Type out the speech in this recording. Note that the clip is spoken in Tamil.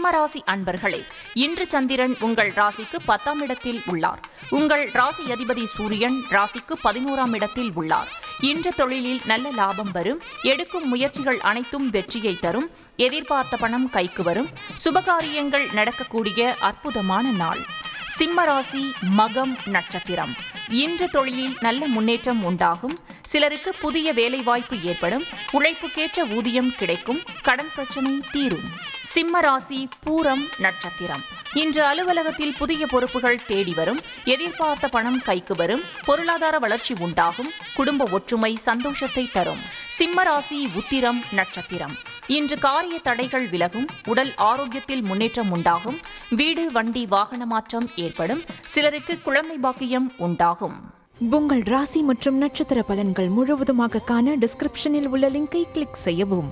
சிம்மராசி அன்பர்களே, இன்று சந்திரன் உங்கள் ராசிக்கு 10ஆம் இடத்தில் உள்ளார். உங்கள் ராசி அதிபதி சூரியன் ராசிக்கு 11ஆம் இடத்தில் உள்ளார். இன்று தொழிலில் நல்ல லாபம் வரும். எடுக்கும் முயற்சிகள் அனைத்தும் வெற்றியை தரும். எதிர்பார்த்த பணம் கைக்கு வரும். சுபகாரியங்கள் நடக்கக்கூடிய அற்புதமான நாள். சிம்மராசி மகம் நட்சத்திரம். இன்று தொழிலில் நல்ல முன்னேற்றம் உண்டாகும். சிலருக்கு புதிய வேலைவாய்ப்பு ஏற்படும். உழைப்புக்கேற்ற ஊதியம் கிடைக்கும். கடன் பிரச்சனை தீரும். சிம்மராசி பூரம் நட்சத்திரம். இன்று அலுவலகத்தில் புதிய பொறுப்புகள் தேடி வரும். எதிர்பார்த்த பணம் கைக்கு வரும். பொருளாதார வளர்ச்சி உண்டாகும். குடும்ப ஒற்றுமை சந்தோஷத்தை தரும். சிம்மராசி உத்திரம் நட்சத்திரம். இன்று காரிய தடைகள் விலகும். உடல் ஆரோக்கியத்தில் முன்னேற்றம் உண்டாகும். வீடு வண்டி வாகன மாற்றம் ஏற்படும். சிலருக்கு குழந்தை பாக்கியம் உண்டாகும். உங்கள் ராசி மற்றும் நட்சத்திர பலன்கள் முழுவதுமாக காண டிஸ்கிரிப்ஷனில் உள்ள லிங்கை கிளிக் செய்யவும்.